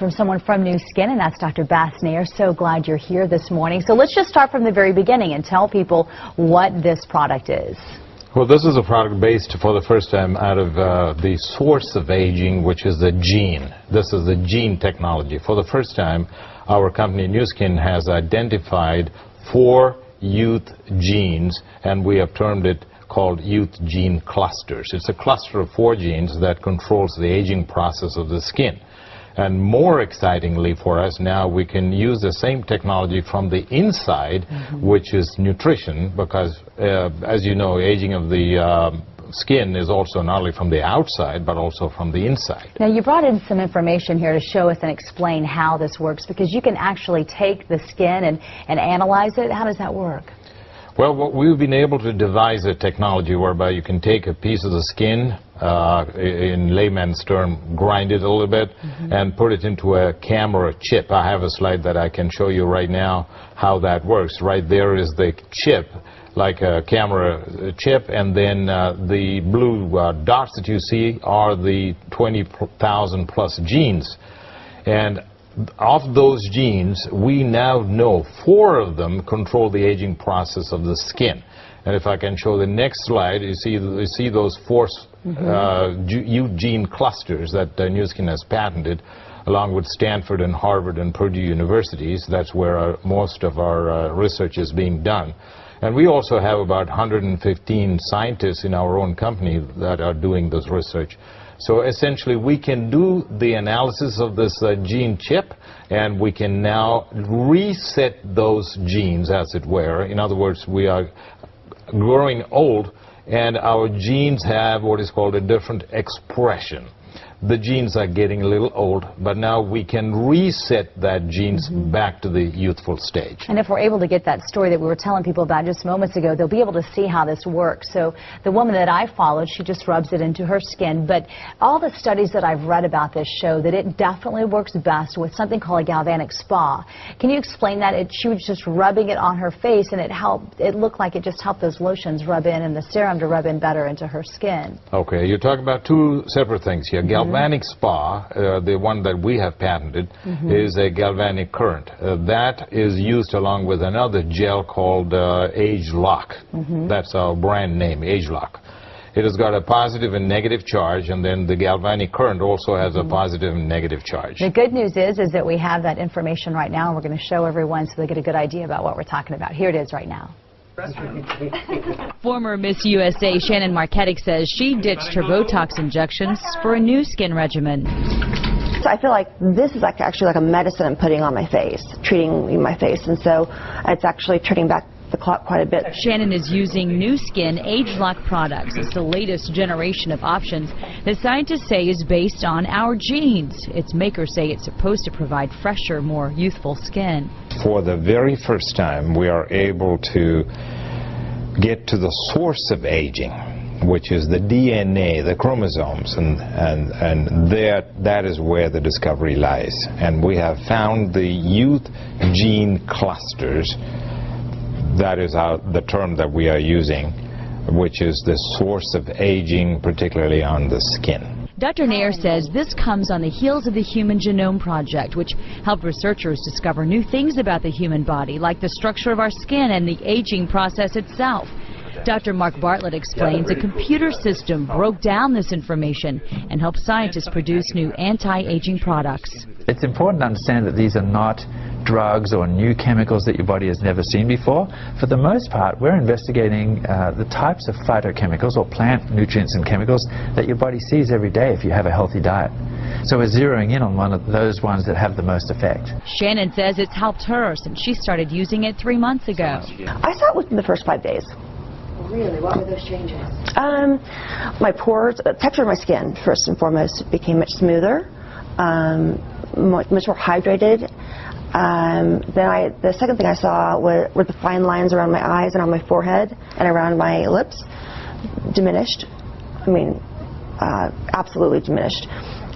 from someone from Nu Skin, and that's Dr. Bass Nair. So glad you're here this morning. So let's just start from the very beginning and tell people what this product is. Well, this is a product based for the first time out of the source of aging, which is the gene. This is the gene technology. For the first time, our company Nu Skin has identified 4 youth genes, and we have termed it called youth gene clusters. It's a cluster of 4 genes that controls the aging process of the skin. And more excitingly for us now, we can use the same technology from the inside, which is nutrition, because as you know, aging of the skin is also not only from the outside, but also from the inside. Now, you brought in some information here to show us and explain how this works, because you can actually take the skin and analyze it. How does that work? Well, what we've been able to devise a technology whereby you can take a piece of the skin, in layman's term, grind it a little bit, and put it into a camera chip. I have a slide that I can show you right now how that works. Right there is the chip, like a camera chip, and then the blue dots that you see are the 20,000 plus genes. And of those genes, we now know 4 of them control the aging process of the skin. And if I can show the next slide, you see those 4 youth gene clusters that Nu Skin has patented, along with Stanford and Harvard and Purdue universities. That's where most of our research is being done. And we also have about 115 scientists in our own company that are doing this research. So essentially, we can do the analysis of this gene chip, and we can now reset those genes, as it were. In other words, we are growing old, and our genes have what is called a different expression. The genes are getting a little old, but now we can reset that genes back to the youthful stage. And if we're able to get that story that we were telling people about just moments ago, they'll be able to see how this works. So the woman that I followed, she just rubs it into her skin. But all the studies that I've read about this show that it definitely works best with something called a galvanic spa. Can you explain that? She was just rubbing it on her face, and it looked like it just helped those lotions rub in and the serum to rub in better into her skin. Okay, you're talking about 2 separate things here. Galvanic spa, the one that we have patented, is a galvanic current. That is used along with another gel called Agelock. That's our brand name, Agelock. It has got a positive and negative charge, and then the galvanic current also has a positive and negative charge. The good news is that we have that information right now, and we're going to show everyone so they get a good idea about what we're talking about. Here it is right now. Former Miss USA Shannon Marketic says she ditched her Botox injections for a Nu Skin regimen. So I feel like this is actually like a medicine I'm putting on my face, treating my face, and so it's actually turning back the clock quite a bit. Shannon is using Nu Skin Agelock products. It's the latest generation of options that scientists say is based on our genes. Its makers say it's supposed to provide fresher, more youthful skin. For the very first time, we are able to get to the source of aging, which is the DNA, the chromosomes, and that is where the discovery lies. And we have found the youth gene clusters. That is the term that we are using, which is the source of aging, particularly on the skin. Dr. Nair says this comes on the heels of the Human Genome Project, which helped researchers discover new things about the human body, like the structure of our skin and the aging process itself. Dr. Mark Bartlett explains a computer system broke down this information and helped scientists produce new anti-aging products. It's important to understand that these are not drugs or new chemicals that your body has never seen before. For the most part, we're investigating the types of phytochemicals or plant nutrients and chemicals that your body sees every day if you have a healthy diet. So we're zeroing in on one of those ones that have the most effect. Shannon says it's helped her since she started using it 3 months ago. I saw it within the first 5 days. Really? What were those changes? My pores, the texture of my skin, first and foremost, became much smoother, much more hydrated. Then the second thing I saw were the fine lines around my eyes and on my forehead and around my lips diminished. I mean, absolutely diminished.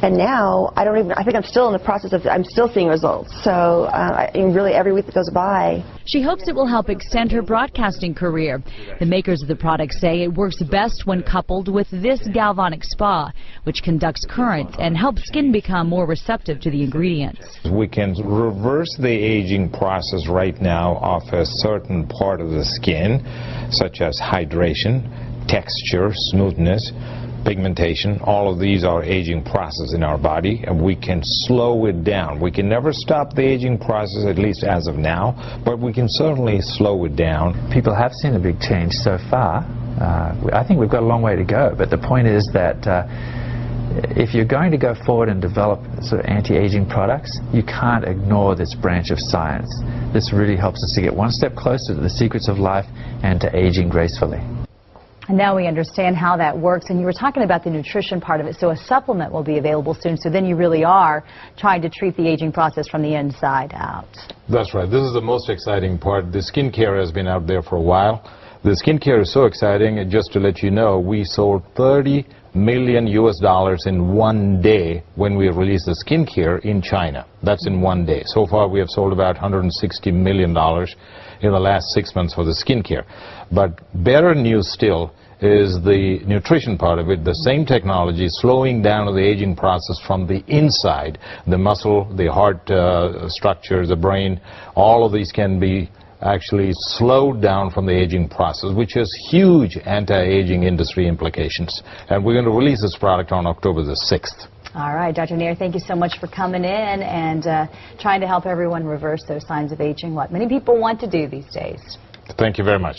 And now, I think I'm still in the process of, I'm still seeing results. So really every week that goes by. She hopes it will help extend her broadcasting career. The makers of the product say it works best when coupled with this galvanic spa, which conducts current and helps skin become more receptive to the ingredients. We can reverse the aging process right now of a certain part of the skin, such as hydration, texture, smoothness, pigmentation. All of these are aging processes in our body, and we can slow it down. We can never stop the aging process, at least as of now, but we can certainly slow it down. People have seen a big change so far. I think we've got a long way to go, but the point is that if you're going to go forward and develop sort of anti-aging products, you can't ignore this branch of science. This really helps us to get one step closer to the secrets of life and to aging gracefully. And now we understand how that works. And you were talking about the nutrition part of it. So a supplement will be available soon. So then you really are trying to treat the aging process from the inside out. That's right. This is the most exciting part. The skincare has been out there for a while. The skincare is so exciting. And just to let you know, we sold $30 million in one day when we released the skincare in China. That's in one day. So far we have sold about $160 million in the last 6 months for the skincare. But better news still is the nutrition part of it. The same technology slowing down the aging process from the inside. The muscle, the heart structure, the brain, all of these can be actually slowed down from the aging process, which has huge anti-aging industry implications. And we're going to release this product on October the 6th. All right, Dr. Nair, thank you so much for coming in and trying to help everyone reverse those signs of aging, what many people want to do these days. Thank you very much.